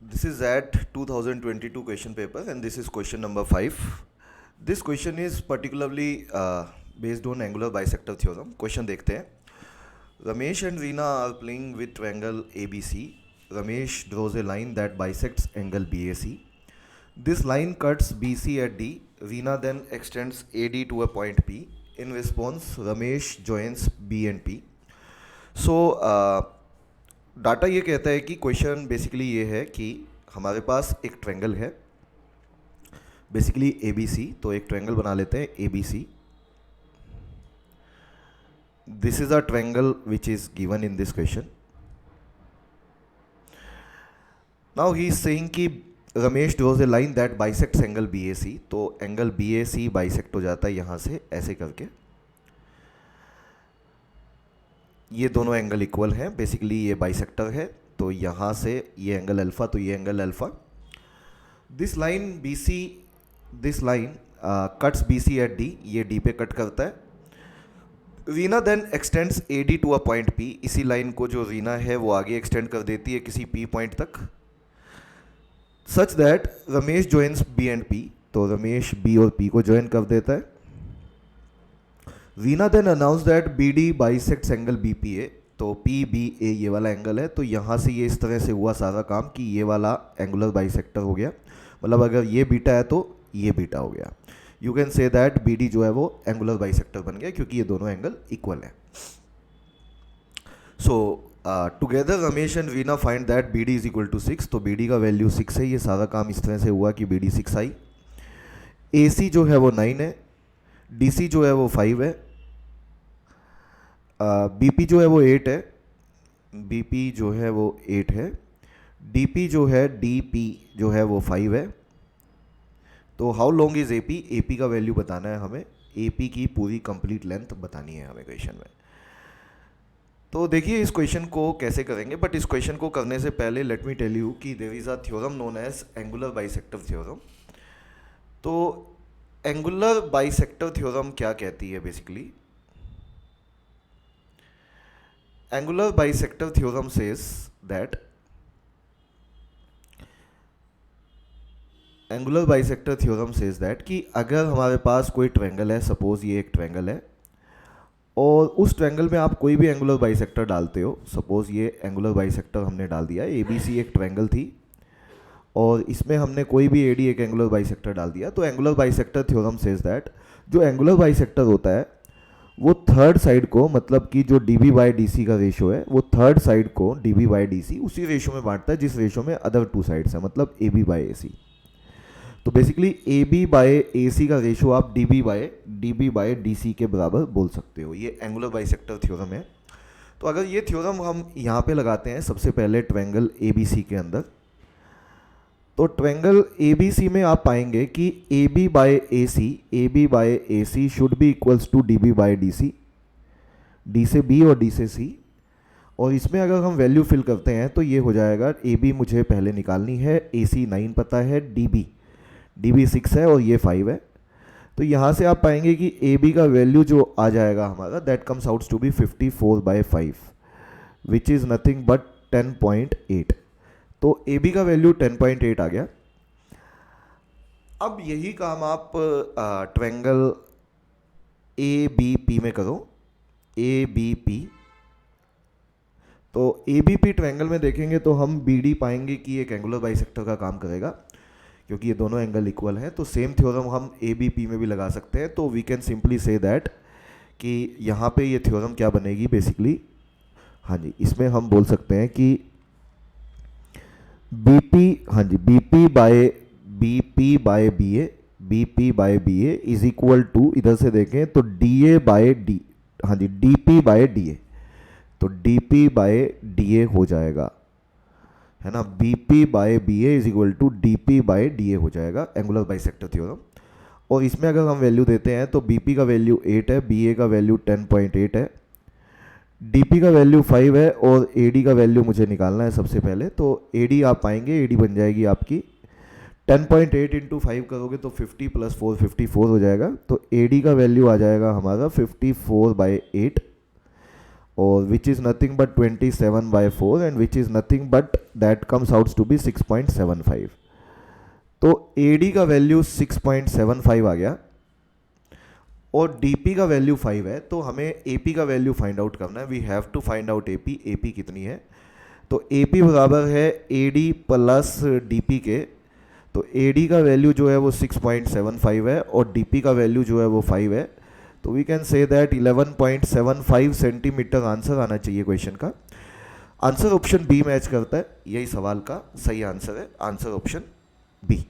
This is at 2022 question paper and this is question number 5. This question is particularly based on angular bisector theorem. Question देखते हैं. Ramesh and Reena are playing with triangle ABC. Ramesh draws a line that bisects angle BAC. This line cuts BC at D. Reena then extends AD to a point P. In response, Ramesh joins B and P. So data ये कहता है कि question basically ये है कि हमारे पास एक triangle है बेसिकली ए बी सी. तो एक ट्रायंगल बना लेते हैं A B C. This is a triangle which is given in this question. Now he is saying कि Ramesh draws a line that bisects angle B A C. तो angle B A C bisect हो जाता है यहाँ से ऐसे करके. ये दोनों एंगल इक्वल हैं, बेसिकली ये बाइसेक्टर है. तो यहाँ से ये एंगल अल्फ़ा, तो ये angle alpha. This line B C, this line cuts B C at D. ये डी पे कट करता है. Reena then extends A D to a point P. इसी लाइन को जो रीना है वो आगे एक्सटेंड कर देती है किसी पी पॉइंट तक, such that Ramesh joins B and P. तो रमेश बी और पी को ज्वाइन कर देता है. Reena then announce that B D bisects angle B P A. तो पी बी ए ये वाला एंगल है. तो यहाँ से ये इस तरह से हुआ सारा काम कि ये वाला एंगुलर बाइसेक्टर हो गया. मतलब अगर ये बीटा है तो ये बीटा हो गया. You can say that B D जो है वो एंगुलर बाइसेक्टर बन गया क्योंकि ये दोनों एंगल इक्वल है. So together Ramesh and Reena find that B D is equal to 6. तो बी डी का वैल्यू 6 है. ये सारा काम इस तरह से हुआ कि बी डी 6 आई. ए सी जो है वो 9 है. डी सी जो है वो 5 है. बीपी जो है वो 8 है. बीपी जो है वो 8 है. डीपी जो है डीपी जो है वो 5 है. तो how long is AP. AP का वैल्यू बताना है हमें. एपी की पूरी कंप्लीट लेंथ बतानी है हमें क्वेश्चन में. तो देखिए इस क्वेश्चन को कैसे करेंगे. बट इस क्वेश्चन को करने से पहले लेट मी टेल यू कि there is a theorem known as angular bisector theorem. तो एंगुलर बाइसेक्टर थ्योरम क्या कहती है basically. Angular bisector theorem says that angular bisector theorem says that कि अगर हमारे पास कोई ट्रायंगल है, सपोज ये एक ट्रायंगल है, और उस ट्रायंगल में आप कोई भी एंगुलर बाइसेक्टर डालते हो. सपोज ये एंगुलर बाइसेक्टर हमने डाल दिया. ए बी सी एक ट्रायंगल थी और इसमें हमने कोई भी ए डी एक एंगुलर बाइसेक्टर डाल दिया. तो angular bisector theorem says that जो एंगुलर बाइसेक्टर होता है वो थर्ड साइड को, मतलब कि जो D B by D C का रेशो है वो थर्ड साइड को D B by D C उसी रेशो में बांटता है जिस रेशो में अदर टू साइड्स है, मतलब ए बी बाई ए सी. तो basically A B by A C का रेशो आप D B by D C के बराबर बोल सकते हो. ये एंगुलर बाइसेक्टर थ्योरम है. तो अगर ये थ्योरम हम यहाँ पे लगाते हैं सबसे पहले ट्रायंगल ए बी सी के अंदर, तो ट्रायंगल ए बी सी में आप पाएंगे कि A B by A C should be equals to D B by D C. D से बी और डी से सी. और इसमें अगर हम वैल्यू फिल करते हैं तो ये हो जाएगा. ए बी मुझे पहले निकालनी है. ए सी 9 पता है. डी बी 6 है और ये 5 है. तो यहाँ से आप पाएंगे कि ए बी का वैल्यू जो आ जाएगा हमारा that comes out to be 54/5 which is nothing but 10.8. तो ए बी का वैल्यू 10.8 आ गया. अब यही काम आप ट्रायंगल ए बी पी में करो. A B P. तो ए बी पी ट्रायंगल में देखेंगे तो हम बी डी पाएंगे कि एक एंगुलर बाइसेक्टर का काम करेगा क्योंकि ये दोनों एंगल इक्वल हैं. तो सेम थ्योरम हम ए बी पी में भी लगा सकते हैं. तो we can simply say that कि यहाँ पे ये थ्योरम क्या बनेगी बेसिकली. हाँ जी, इसमें हम बोल सकते हैं कि बीपी, हाँ जी, BP by B A is equal to, इधर से देखें तो डी ए बाय डी, हाँ जी, D P by D A. तो D P by D A हो जाएगा, है ना. B P by B A is equal to D P by D A हो जाएगा एंगुलर बाइसेक्टर थ्योरम. और इसमें अगर हम वैल्यू देते हैं तो बी पी का वैल्यू 8 है, बी ए का वैल्यू 10.8 है, डीपी का वैल्यू 5 है और एडी का वैल्यू मुझे निकालना है सबसे पहले. तो एडी आप पाएंगे, एडी बन जाएगी आपकी 10.8 इंटू 5 करोगे तो 50 + 4 54 हो जाएगा. तो एडी का वैल्यू आ जाएगा हमारा 54/8 और which is nothing but 27/4 and which is nothing but that comes out to be 6.75। तो AD का वैल्यू 6.75 आ गया और DP का वैल्यू 5 है, तो हमें AP का वैल्यू फाइंड आउट करना है। We have to find out AP कितनी है। तो AP बराबर है AD प्लस DP के। तो AD का वैल्यू जो है वो 6.75 है और DP का वैल्यू जो है वो 5 है। तो we can say that 11.75 centimetre answer आना चाहिए क्वेश्चन का। आंसर ऑप्शन बी मैच करता है, यही सवाल का सही आंसर है, आंसर ऑप्शन बी।